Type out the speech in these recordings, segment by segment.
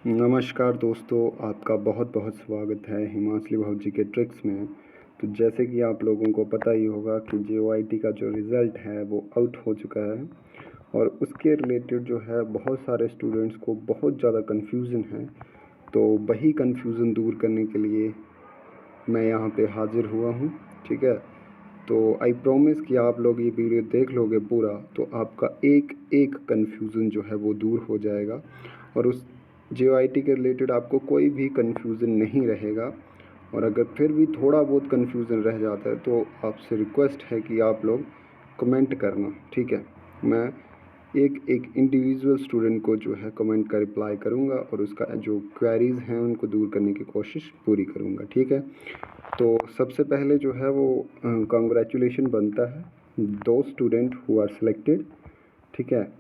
नमस्कार दोस्तों, आपका बहुत बहुत स्वागत है हिमांशु भाजी के ट्रिक्स में। तो जैसे कि आप लोगों को पता ही होगा कि जेओआईटी का जो रिज़ल्ट है वो आउट हो चुका है और उसके रिलेटेड जो है बहुत सारे स्टूडेंट्स को बहुत ज़्यादा कन्फ्यूज़न है। तो वही कन्फ्यूज़न दूर करने के लिए मैं यहाँ पे हाज़िर हुआ हूँ, ठीक है। तो आई प्रॉमिस कि आप लोग ये वीडियो देख लोगे पूरा तो आपका एक एक कन्फ्यूज़न जो है वो दूर हो जाएगा और उस जेओआईटी के रिलेटेड आपको कोई भी कन्फ्यूज़न नहीं रहेगा। और अगर फिर भी थोड़ा बहुत कन्फ्यूज़न रह जाता है तो आपसे रिक्वेस्ट है कि आप लोग कमेंट करना, ठीक है। मैं एक एक इंडिविजुअल स्टूडेंट को जो है कमेंट का रिप्लाई करूँगा और उसका जो क्वेरीज़ हैं उनको दूर करने की कोशिश पूरी करूँगा, ठीक है। तो सबसे पहले जो है वो कांग्रेचुलेशन बनता है दो स्टूडेंट हु आर सिलेक्टेड, ठीक है।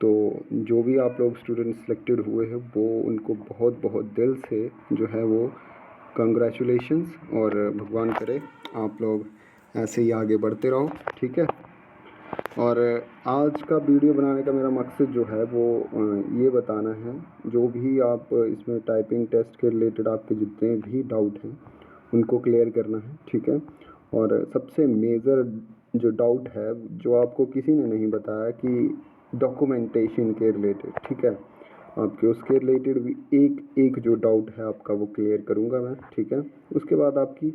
तो जो भी आप लोग स्टूडेंट सिलेक्टेड हुए हैं वो उनको बहुत बहुत दिल से जो है वो कांग्रेचुलेशंस और भगवान करे आप लोग ऐसे ही आगे बढ़ते रहो, ठीक है। और आज का वीडियो बनाने का मेरा मकसद जो है वो ये बताना है जो भी आप इसमें टाइपिंग टेस्ट के रिलेटेड आपके जितने भी डाउट हैं उनको क्लियर करना है, ठीक है। और सबसे मेजर जो डाउट है जो आपको किसी ने नहीं बताया कि डॉक्यूमेंटेशन के रिलेटेड, ठीक है। आपके उसके रिलेटेड भी एक एक जो डाउट है आपका वो क्लियर करूँगा मैं, ठीक है। उसके बाद आपकी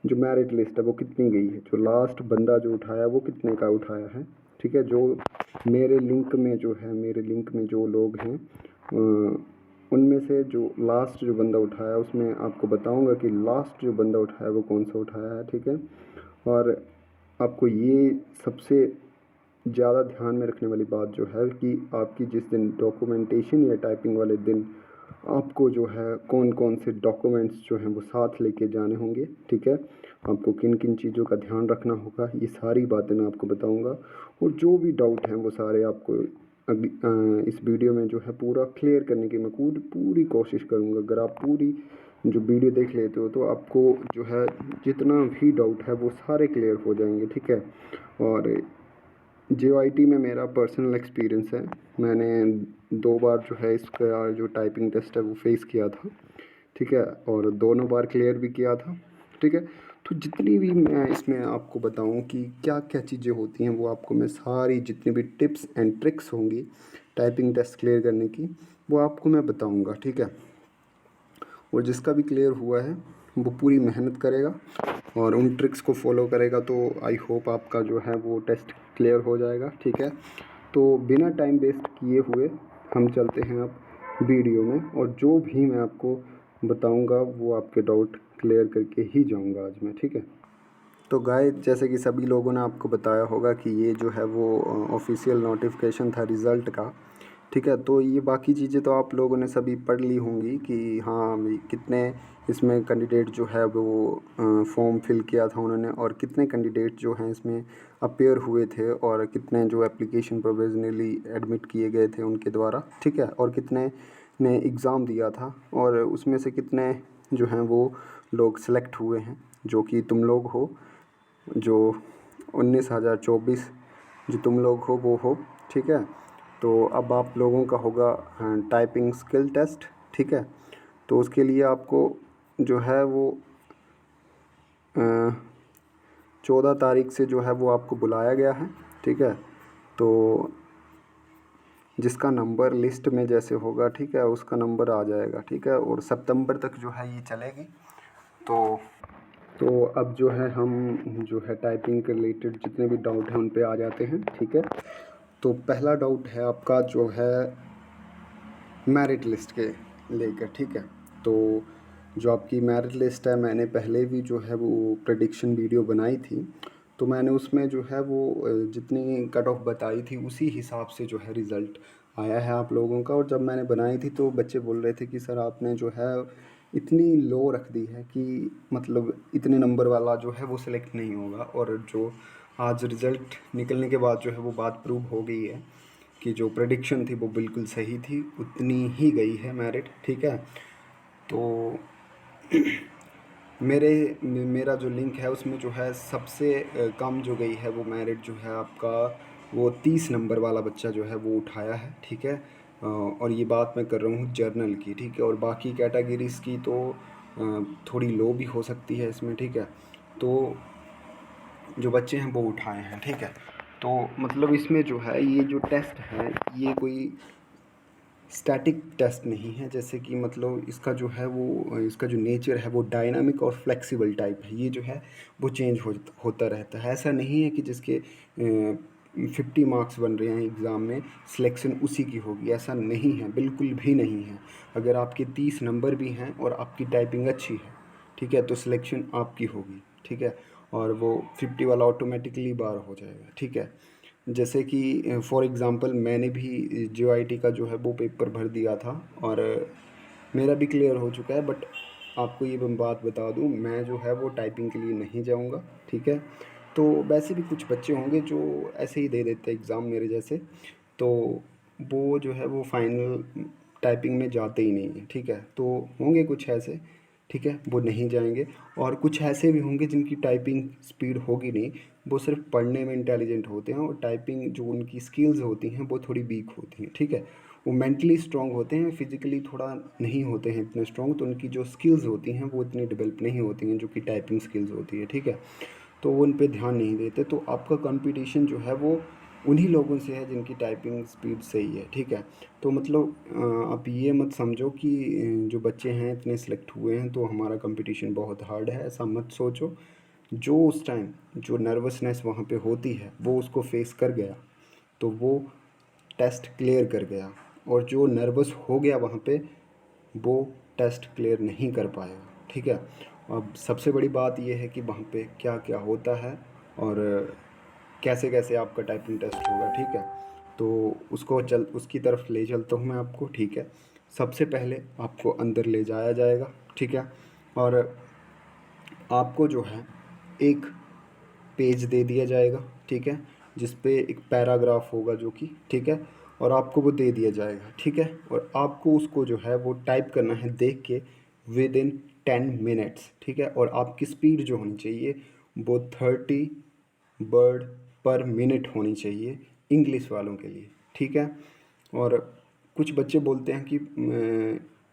जो मेरिट लिस्ट है वो कितनी गई है, जो लास्ट बंदा जो उठाया वो कितने का उठाया है, ठीक है। जो मेरे लिंक में जो है मेरे लिंक में जो लोग हैं उनमें से जो लास्ट जो बंदा उठाया उसमें आपको बताऊंगा कि लास्ट जो बंदा उठाया वो कौन सा उठाया है, ठीक है। और आपको ये सबसे ज़्यादा ध्यान में रखने वाली बात जो है कि आपकी जिस दिन डॉक्यूमेंटेशन या टाइपिंग वाले दिन आपको जो है कौन कौन से डॉक्यूमेंट्स जो हैं वो साथ लेके जाने होंगे, ठीक है। आपको किन किन चीज़ों का ध्यान रखना होगा ये सारी बातें मैं आपको बताऊंगा और जो भी डाउट हैं वो सारे आपको इस वीडियो में जो है पूरा क्लियर करने की मैं पूरी कोशिश करूंगा। अगर आप पूरी जो वीडियो देख लेते हो तो आपको जो है जितना भी डाउट है वो सारे क्लियर हो जाएंगे, ठीक है। और जेओआईटी में मेरा पर्सनल एक्सपीरियंस है, मैंने 2 बार जो है इसका जो टाइपिंग टेस्ट है वो फेस किया था, ठीक है। और दोनों बार क्लियर भी किया था, ठीक है। तो जितनी भी मैं इसमें आपको बताऊं कि क्या क्या चीज़ें होती हैं वो आपको मैं सारी जितनी भी टिप्स एंड ट्रिक्स होंगी टाइपिंग टेस्ट क्लियर करने की वो आपको मैं बताऊंगा, ठीक है। और जिसका भी क्लियर हुआ है वो पूरी मेहनत करेगा और उन ट्रिक्स को फॉलो करेगा तो आई होप आपका जो है वो टेस्ट क्लियर हो जाएगा, ठीक है। तो बिना टाइम वेस्ट किए हुए हम चलते हैं अब वीडियो में और जो भी मैं आपको बताऊंगा वो आपके डाउट क्लियर करके ही जाऊंगा आज मैं, ठीक है। तो गाइस जैसे कि सभी लोगों ने आपको बताया होगा कि ये जो है वो ऑफिशियल नोटिफिकेशन था रिज़ल्ट का, ठीक है। तो ये बाकी चीज़ें तो आप लोगों ने सभी पढ़ ली होंगी कि हाँ भाई कितने इसमें कैंडिडेट जो है वो फॉर्म फिल किया था उन्होंने और कितने कैंडिडेट जो हैं इसमें अपेयर हुए थे और कितने जो एप्लीकेशन प्रोविजनली एडमिट किए गए थे उनके द्वारा, ठीक है। और कितने ने एग्ज़ाम दिया था और उसमें से कितने जो हैं वो लोग सेलेक्ट हुए हैं जो कि तुम लोग हो, जो 19,024 जो तुम लोग हो वो हो, ठीक है। तो अब आप लोगों का होगा टाइपिंग स्किल टेस्ट, ठीक है। तो उसके लिए आपको जो है वो 14 तारीख से जो है वो आपको बुलाया गया है, ठीक है। तो जिसका नंबर लिस्ट में जैसे होगा, ठीक है, उसका नंबर आ जाएगा, ठीक है। और सितंबर तक जो है ये चलेगी। तो अब जो है हम जो है टाइपिंग के रिलेटेड जितने भी डाउट हैं उन पे आ जाते हैं, ठीक है। तो पहला डाउट है आपका जो है मेरिट लिस्ट के लेकर, ठीक है। तो जो आपकी मेरिट लिस्ट है मैंने पहले भी जो है वो प्रेडिक्शन वीडियो बनाई थी तो मैंने उसमें जो है वो जितनी कट ऑफ बताई थी उसी हिसाब से जो है रिज़ल्ट आया है आप लोगों का। और जब मैंने बनाई थी तो बच्चे बोल रहे थे कि सर आपने जो है इतनी लो रख दी है कि मतलब इतने नंबर वाला जो है वो सिलेक्ट नहीं होगा। और जो आज रिज़ल्ट निकलने के बाद जो है वो बात प्रूव हो गई है कि जो प्रेडिक्शन थी वो बिल्कुल सही थी, उतनी ही गई है मेरिट, ठीक है। तो मेरा जो लिंक है उसमें जो है सबसे कम जो गई है वो मेरिट जो है आपका वो 30 नंबर वाला बच्चा जो है वो उठाया है, ठीक है। और ये बात मैं कर रहा हूँ जर्नल की, ठीक है। और बाकी कैटेगरीज़ की तो थोड़ी लो भी हो सकती है इसमें, ठीक है। तो जो बच्चे हैं वो उठाए हैं, ठीक है। तो मतलब इसमें जो है ये जो टेस्ट है ये कोई स्टैटिक टेस्ट नहीं है, जैसे कि मतलब इसका जो है वो इसका जो नेचर है वो डायनामिक और फ्लेक्सिबल टाइप है। ये जो है वो चेंज होता रहता है। ऐसा नहीं है कि जिसके 50 मार्क्स बन रहे हैं एग्ज़ाम में सिलेक्शन उसी की होगी, ऐसा नहीं है, बिल्कुल भी नहीं है। अगर आपके 30 नंबर भी हैं और आपकी टाइपिंग अच्छी है, ठीक है, तो सिलेक्शन आपकी होगी, ठीक है। और वो 50 वाला ऑटोमेटिकली बार हो जाएगा, ठीक है। जैसे कि फॉर एग्ज़ाम्पल मैंने भी जेओआईटी का जो है वो पेपर भर दिया था और मेरा भी क्लियर हो चुका है। बट आपको ये मैं बात बता दूँ, मैं जो है वो टाइपिंग के लिए नहीं जाऊँगा, ठीक है। तो वैसे भी कुछ बच्चे होंगे जो ऐसे ही दे देते हैं एग्ज़ाम मेरे जैसे, तो वो जो है वो फाइनल टाइपिंग में जाते ही नहीं हैं, ठीक है। तो होंगे कुछ ऐसे, ठीक है, वो नहीं जाएंगे। और कुछ ऐसे भी होंगे जिनकी टाइपिंग स्पीड होगी नहीं, वो सिर्फ पढ़ने में इंटेलिजेंट होते हैं और टाइपिंग जो उनकी स्किल्स होती हैं वो थोड़ी वीक होती हैं, ठीक है। वो मेंटली स्ट्रांग होते हैं, फिजिकली थोड़ा नहीं होते हैं इतने स्ट्रांग, तो उनकी जो स्किल्स होती हैं वो इतनी डेवलप नहीं होती हैं जो कि टाइपिंग स्किल्स होती है, ठीक है। तो वो उन पे ध्यान नहीं देते। तो आपका कंपटीशन जो है वो उन्हीं लोगों से है जिनकी टाइपिंग स्पीड सही है, ठीक है। तो मतलब आप ये मत समझो कि जो बच्चे हैं इतने सेलेक्ट हुए हैं तो हमारा कंपटीशन बहुत हार्ड है, ऐसा मत सोचो। जो उस टाइम जो नर्वसनेस वहाँ पे होती है वो उसको फेस कर गया तो वो टेस्ट क्लियर कर गया, और जो नर्वस हो गया वहाँ पे वो टेस्ट क्लियर नहीं कर पाएगा, ठीक है। अब सबसे बड़ी बात यह है कि वहाँ पे क्या क्या होता है और कैसे कैसे आपका टाइपिंग टेस्ट होगा, ठीक है। तो उसकी तरफ ले चलता हूँ मैं आपको, ठीक है। सबसे पहले आपको अंदर ले जाया जाएगा, ठीक है। और आपको जो है एक पेज दे दिया जाएगा, ठीक है, जिस पे एक पैराग्राफ होगा जो कि, ठीक है, और आपको वो दे दिया जाएगा, ठीक है। और आपको उसको जो है वो टाइप करना है देख के विद इन 10 मिनट्स, ठीक है। और आपकी स्पीड जो होनी चाहिए वो 30 वर्ड पर मिनट होनी चाहिए इंग्लिश वालों के लिए, ठीक है। और कुछ बच्चे बोलते हैं कि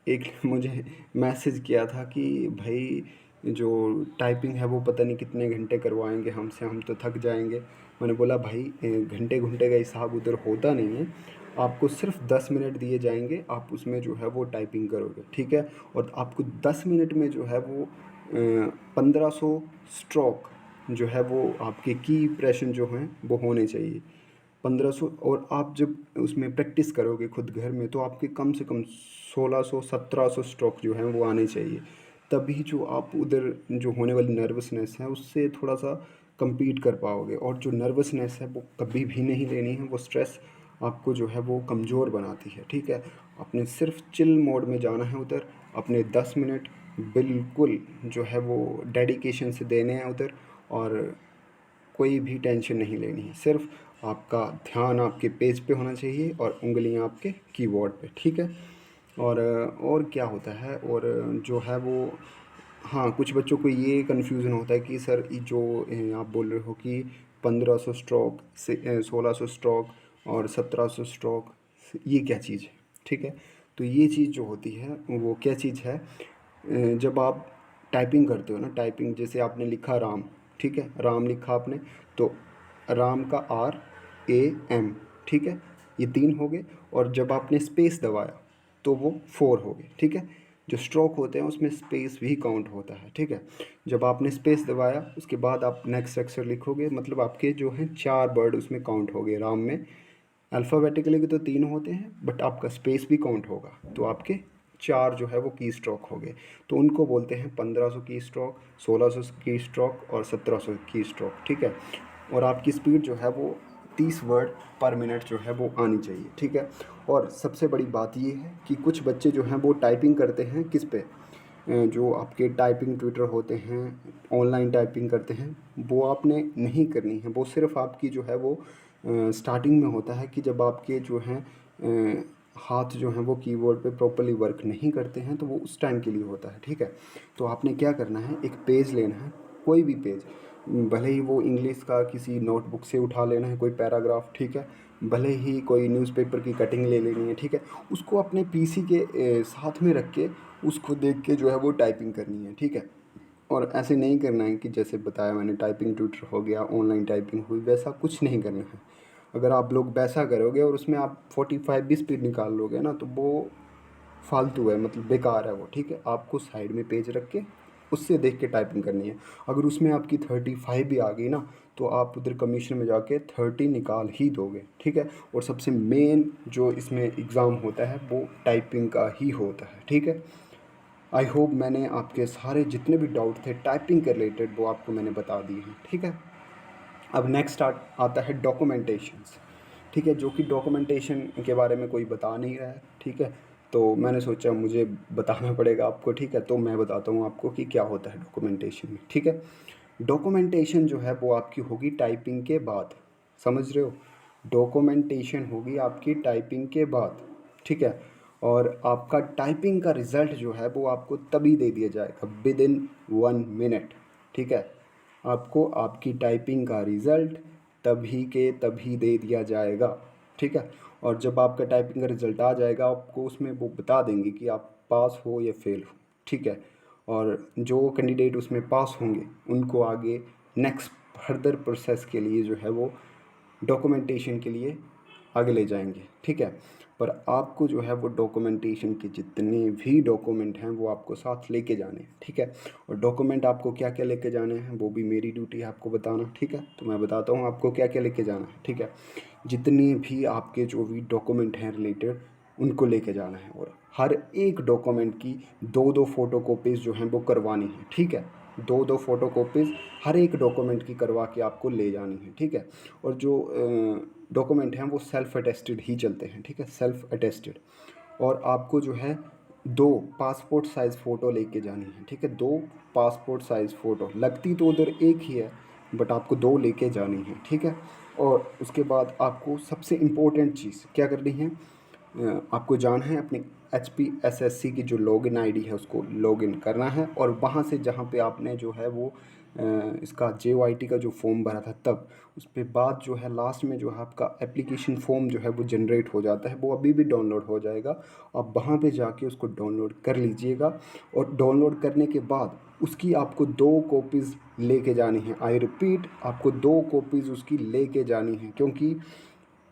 एक ने मुझे मैसेज किया था कि भाई जो टाइपिंग है वो पता नहीं कितने घंटे करवाएंगे हमसे, हम तो थक जाएंगे। मैंने बोला भाई घंटे घंटे का हिसाब उधर होता नहीं है, आपको सिर्फ 10 मिनट दिए जाएंगे, आप उसमें जो है वो टाइपिंग करोगे, ठीक है। और आपको 10 मिनट में जो है वो 1500 स्ट्रोक जो है वो आपके की प्रेशन जो हैं वो होने चाहिए 1500। और आप जब उसमें प्रैक्टिस करोगे खुद घर में तो आपके कम से कम 1600 1700 स्ट्रोक जो हैं वो आने चाहिए। तभी जो आप उधर जो होने वाली नर्वसनेस है उससे थोड़ा सा compete कर पाओगे। और जो नर्वसनेस है वो कभी भी नहीं लेनी है, वो स्ट्रेस आपको जो है वो कमज़ोर बनाती है, ठीक है। आपने सिर्फ चिल मोड में जाना है उधर, अपने 10 मिनट बिल्कुल जो है वो डेडिकेशन से देने हैं उधर, और कोई भी टेंशन नहीं लेनी है। सिर्फ आपका ध्यान आपके पेज पे होना चाहिए और उंगलियां आपके कीबोर्ड पे, ठीक है। और क्या होता है, और जो है वो, हाँ, कुछ बच्चों को ये कन्फ्यूज़न होता है कि सर ये जो आप बोल रहे हो कि 1500 स्ट्रोक से 1600 स्ट्रोक और 1700 स्ट्रोक, ये क्या चीज़ है, ठीक है। तो ये चीज़ जो होती है वो क्या चीज़ है, जब आप टाइपिंग करते हो ना, टाइपिंग जैसे आपने लिखा राम, ठीक है, राम लिखा आपने, तो राम का RAM, ठीक है, ये 3 हो गए। और जब आपने स्पेस दबाया तो वो 4 हो गए, ठीक है। जो स्ट्रोक होते हैं उसमें स्पेस भी काउंट होता है, ठीक है। जब आपने स्पेस दबाया उसके बाद आप नेक्स्ट अक्षर लिखोगे, मतलब आपके जो हैं 4 वर्ड उसमें काउंट हो गए राम में। अल्फ़ाबेटिकली भी तो 3 होते हैं बट आपका स्पेस भी काउंट होगा, तो आपके 4 जो है वो की स्ट्रोक हो गए। तो उनको बोलते हैं 1500 की स्ट्रोक, 1600 की स्ट्रोक और 1700 की स्ट्रोक, ठीक है। और आपकी स्पीड जो है वो 30 वर्ड पर मिनट जो है वो आनी चाहिए, ठीक है। और सबसे बड़ी बात ये है कि कुछ बच्चे जो हैं वो टाइपिंग करते हैं किस पे, जो आपके टाइपिंग ट्विटर होते हैं, ऑनलाइन टाइपिंग करते हैं, वो आपने नहीं करनी है। वो सिर्फ आपकी जो है वो स्टार्टिंग में होता है कि जब आपके जो हैं हाथ जो हैं वो कीबोर्ड पे प्रॉपर्ली वर्क नहीं करते हैं, तो वो उस टाइम के लिए होता है, ठीक है। तो आपने क्या करना है, एक पेज लेना है, कोई भी पेज, भले ही वो इंग्लिश का किसी नोटबुक से उठा लेना है कोई पैराग्राफ, ठीक है। भले ही कोई न्यूज़पेपर की कटिंग ले लेनी है, ठीक है, उसको अपने पीसी के साथ में रख के उसको देख के जो है वो टाइपिंग करनी है, ठीक है। और ऐसे नहीं करना है कि जैसे बताया मैंने टाइपिंग ट्यूटर हो गया, ऑनलाइन टाइपिंग हुई, वैसा कुछ नहीं करना है। अगर आप लोग वैसा करोगे और उसमें आप 45 भी स्पीड निकाल लोगे ना, तो वो फालतू है, मतलब बेकार है वो, ठीक है। आपको साइड में पेज रख के उससे देख के टाइपिंग करनी है। अगर उसमें आपकी 35 भी आ गई ना, तो आप उधर कमीशन में जाके 30 निकाल ही दोगे, ठीक है। और सबसे मेन जो इसमें एग्ज़ाम होता है वो टाइपिंग का ही होता है, ठीक है। आई होप मैंने आपके सारे जितने भी डाउट थे टाइपिंग के रिलेटेड वो आपको मैंने बता दिए हैं, ठीक है। अब नेक्स्ट आता है डॉक्यूमेंटेशंस, ठीक है, जो कि डॉक्यूमेंटेशन के बारे में कोई बता नहीं रहा है, ठीक है। तो मैंने सोचा मुझे बताना पड़ेगा आपको, ठीक है। तो मैं बताता हूँ आपको कि क्या होता है डॉक्यूमेंटेशन में, ठीक है। डॉक्यूमेंटेशन जो है वो आपकी होगी टाइपिंग के बाद, समझ रहे हो। डॉक्यूमेंटेशन होगी आपकी टाइपिंग के बाद, ठीक है। और आपका टाइपिंग का रिज़ल्ट जो है वो आपको तभी दे दिया जाएगा विद इन 1 मिनट, ठीक है। आपको आपकी टाइपिंग का रिज़ल्ट तभी के तभी दे दिया जाएगा, ठीक है। और जब आपका टाइपिंग का रिज़ल्ट आ जाएगा आपको उसमें वो बता देंगे कि आप पास हो या फेल हो, ठीक है। और जो कैंडिडेट उसमें पास होंगे उनको आगे नेक्स्ट फर्दर प्रोसेस के लिए जो है वो डॉक्यूमेंटेशन के लिए आगे ले जाएंगे, ठीक है। पर आपको जो है वो डॉक्यूमेंटेशन के जितने भी डॉक्यूमेंट हैं वो आपको साथ लेके जाने हैं, ठीक है। और डॉक्यूमेंट आपको क्या क्या लेके जाने हैं वो भी मेरी ड्यूटी है आपको बताना, ठीक है। तो मैं बताता हूँ आपको क्या क्या लेके जाना है, ठीक है। जितने भी आपके जो भी डॉक्यूमेंट हैं रिलेटेड उनको लेके जाना है। और हर एक डॉक्यूमेंट की दो दो फ़ोटो कॉपीज़ जो हैं वो करवानी है, ठीक है। दो दो फ़ोटो कॉपीज़ हर एक डॉक्यूमेंट की करवा के आपको ले जानी है, ठीक है। और जो डॉक्यूमेंट हैं वो सेल्फ़ अटेस्टेड ही चलते हैं, ठीक है, सेल्फ़ अटेस्टेड। और आपको जो है 2 पासपोर्ट साइज़ फ़ोटो लेके जानी है, ठीक है। 2 पासपोर्ट साइज़ फ़ोटो, लगती तो उधर एक ही है बट आपको 2 लेके जानी है, ठीक है। और उसके बाद आपको सबसे इम्पोर्टेंट चीज़ क्या करनी है, आपको जाना है अपनी HPSSC की जो लॉगिन आईडी है उसको लॉगिन करना है। और वहाँ से जहाँ पे आपने जो है वो इसका JOIT का जो फॉर्म भरा था तब उस पे बाद जो है लास्ट में जो है आपका एप्लीकेशन फॉर्म जो है वो जनरेट हो जाता है, वो अभी भी डाउनलोड हो जाएगा। आप वहाँ पे जाके उसको डाउनलोड कर लीजिएगा। और डाउनलोड करने के बाद उसकी आपको 2 कॉपीज़ लेके जानी है। आई रिपीट, आपको 2 कॉपीज़ उसकी लेके जानी है, क्योंकि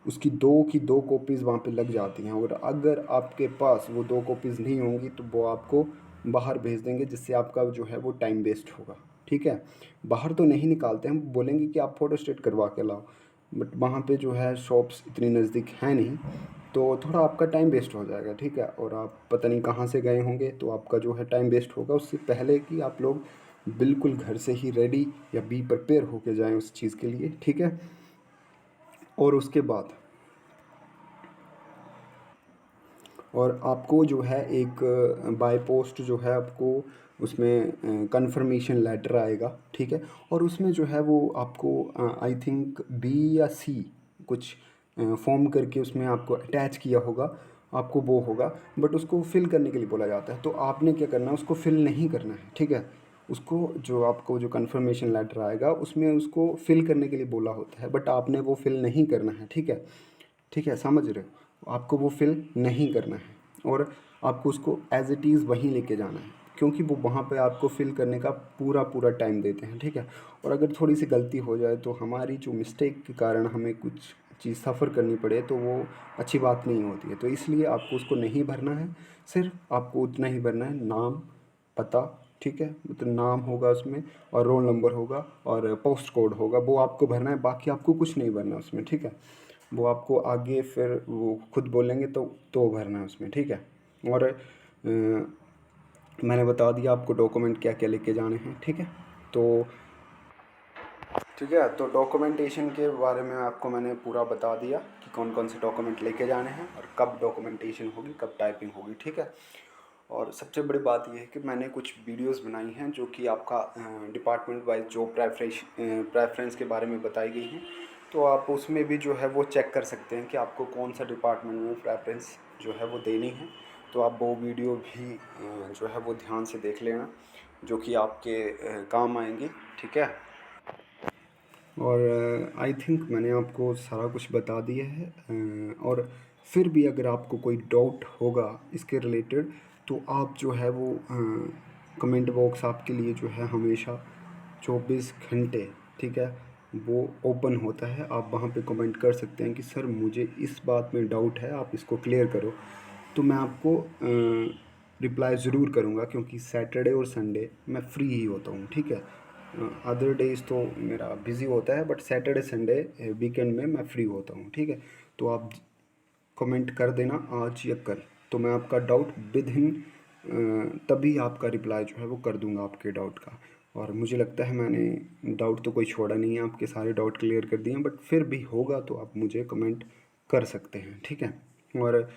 उसकी 2 की 2 कॉपीज़ वहाँ पे लग जाती हैं। और अगर आपके पास वो 2 कॉपीज़ नहीं होंगी तो वो आपको बाहर भेज देंगे, जिससे आपका जो है वो टाइम वेस्ट होगा, ठीक है। बाहर तो नहीं निकालते, हम बोलेंगे कि आप फ़ोटोस्टेट करवा के लाओ, बट वहाँ पे जो है शॉप्स इतनी नज़दीक हैं नहीं, तो थोड़ा आपका टाइम वेस्ट हो जाएगा, ठीक है। और आप पता नहीं कहाँ से गए होंगे तो आपका जो है टाइम वेस्ट होगा। उससे पहले कि आप लोग बिल्कुल घर से ही रेडी या बी प्रिपेयर होके जाएँ उस चीज़ के लिए, ठीक है। और उसके बाद और आपको जो है एक बाय पोस्ट जो है आपको उसमें कन्फर्मेशन लेटर आएगा, ठीक है। और उसमें जो है वो आपको आई थिंक बी या सी कुछ फॉर्म करके उसमें आपको अटैच किया होगा, आपको वो होगा, बट उसको फिल करने के लिए बोला जाता है। तो आपने क्या करना है, उसको फिल नहीं करना है, ठीक है। उसको जो आपको जो कन्फर्मेशन लेटर आएगा उसमें उसको फिल करने के लिए बोला होता है, बट आपने वो फिल नहीं करना है, ठीक है। ठीक है, समझ रहे हो, आपको वो फिल नहीं करना है। और आपको उसको एज़ इट इज़ वहीं लेके जाना है, क्योंकि वो वहाँ पे आपको फिल करने का पूरा पूरा टाइम देते हैं, ठीक है। और अगर थोड़ी सी गलती हो जाए तो हमारी जो मिस्टेक के कारण हमें कुछ चीज़ सफ़र करनी पड़े तो वो अच्छी बात नहीं होती है। तो इसलिए आपको उसको नहीं भरना है, सिर्फ आपको उतना ही भरना है, नाम, पता, ठीक है, मतलब नाम होगा उसमें और रोल नंबर होगा और पोस्ट कोड होगा, वो आपको भरना है। बाकी आपको कुछ नहीं भरना उसमें, ठीक है। वो आपको आगे फिर वो खुद बोलेंगे तो भरना है उसमें, ठीक है। और मैंने बता दिया आपको डॉक्यूमेंट क्या क्या लेके जाने हैं, ठीक है। तो ठीक है, तो डॉक्यूमेंटेशन के बारे में आपको मैंने पूरा बता दिया कि कौन कौन से डॉक्यूमेंट लेके जाने हैं और कब डॉक्यूमेंटेशन होगी, कब टाइपिंग होगी, ठीक है। और सबसे बड़ी बात यह है कि मैंने कुछ वीडियोस बनाई हैं जो कि आपका डिपार्टमेंट वाइज जॉब प्रेफरेंस के बारे में बताई गई हैं। तो आप उसमें भी जो है वो चेक कर सकते हैं कि आपको कौन सा डिपार्टमेंट में प्रेफरेंस जो है वो देनी है। तो आप वो वीडियो भी जो है वो ध्यान से देख लेना, जो कि आपके काम आएंगी, ठीक है। और आई थिंक मैंने आपको सारा कुछ बता दिया है। और फिर भी अगर आपको कोई डाउट होगा इसके रिलेटेड तो आप जो है वो कमेंट बॉक्स आपके लिए जो है हमेशा 24 घंटे, ठीक है, वो ओपन होता है। आप वहाँ पे कमेंट कर सकते हैं कि सर मुझे इस बात में डाउट है, आप इसको क्लियर करो। तो मैं आपको रिप्लाई ज़रूर करूँगा, क्योंकि सैटरडे और संडे मैं फ्री ही होता हूँ, ठीक है। अदर डेज़ तो मेरा बिज़ी होता है, बट सैटरडे संडे वीकेंड में मैं फ्री होता हूँ, ठीक है। तो आप कमेंट कर देना आज या कल, तो मैं आपका डाउट विद इन तभी आपका रिप्लाई जो है वो कर दूंगा आपके डाउट का। और मुझे लगता है मैंने डाउट तो कोई छोड़ा नहीं है, आपके सारे डाउट क्लियर कर दिए हैं, बट फिर भी होगा तो आप मुझे कमेंट कर सकते हैं, ठीक है। और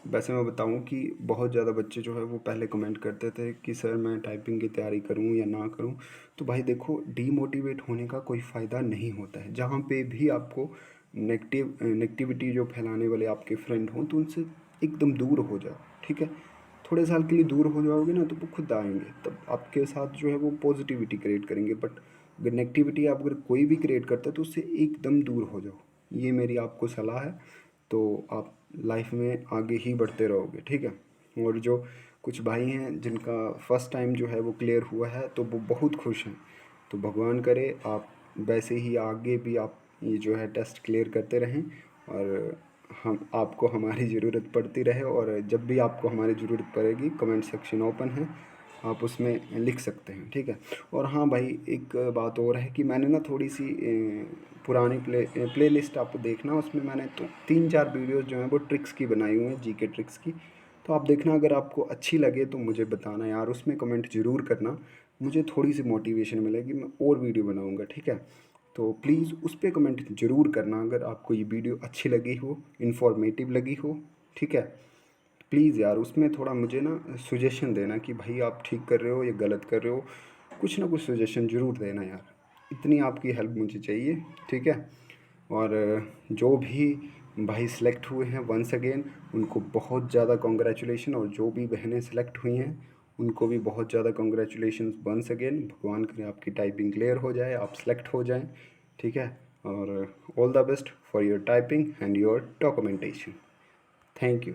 वैसे मैं बताऊं कि बहुत ज़्यादा बच्चे जो है वो पहले कमेंट करते थे कि सर मैं टाइपिंग की तैयारी करूं या ना करूं। तो भाई देखो, डीमोटिवेट होने का कोई फ़ायदा नहीं होता है। जहाँ पे भी आपको नेगेटिविटी जो फैलाने वाले आपके फ्रेंड हों तो उनसे एकदम दूर हो जाओ, ठीक है। थोड़े साल के लिए दूर हो जाओगे ना तो वो खुद आएंगे, तब आपके साथ जो है वो पॉजिटिविटी क्रिएट करेंगे। बट अगर नेगेटिविटी आप अगर कोई भी क्रिएट करता है तो उससे एकदम दूर हो जाओ, ये मेरी आपको सलाह है। तो आप लाइफ में आगे ही बढ़ते रहोगे, ठीक है। और जो कुछ भाई हैं जिनका फर्स्ट टाइम जो है वो क्लियर हुआ है तो वो बहुत खुश हैं। तो भगवान करे आप वैसे ही आगे भी आप ये जो है टेस्ट क्लियर करते रहें, और हम आपको हमारी ज़रूरत पड़ती रहे। और जब भी आपको हमारी ज़रूरत पड़ेगी कमेंट सेक्शन ओपन है, आप उसमें लिख सकते हैं, ठीक है। और हाँ भाई, एक बात और है कि मैंने ना थोड़ी सी पुरानी प्लेलिस्ट आप देखना, उसमें मैंने तो 3-4 वीडियोस जो हैं वो ट्रिक्स की बनाई हुई हैं, जीके ट्रिक्स की। तो आप देखना, अगर आपको अच्छी लगे तो मुझे बताना यार, उसमें कमेंट ज़रूर करना, मुझे थोड़ी सी मोटिवेशन मिलेगी, मैं और वीडियो बनाऊँगा, ठीक है। तो प्लीज़ उस पर कमेंट ज़रूर करना अगर आपको ये वीडियो अच्छी लगी हो, इन्फॉर्मेटिव लगी हो, ठीक है। प्लीज़ यार उसमें थोड़ा मुझे ना सजेशन देना कि भाई आप ठीक कर रहे हो या गलत कर रहे हो, कुछ ना कुछ सजेशन ज़रूर देना यार, इतनी आपकी हेल्प मुझे चाहिए, ठीक है। और जो भी भाई सिलेक्ट हुए हैं वंस अगेन उनको बहुत ज़्यादा कॉन्ग्रेचुलेशन, और जो भी बहनें सेलेक्ट हुई हैं उनको भी बहुत ज़्यादा कॉन्ग्रेचुलेशन वंस अगेन। भगवान करे आपकी टाइपिंग क्लियर हो जाए, आप सेलेक्ट हो जाएं, ठीक है। और all the best for your typing and your documentation. Thank you.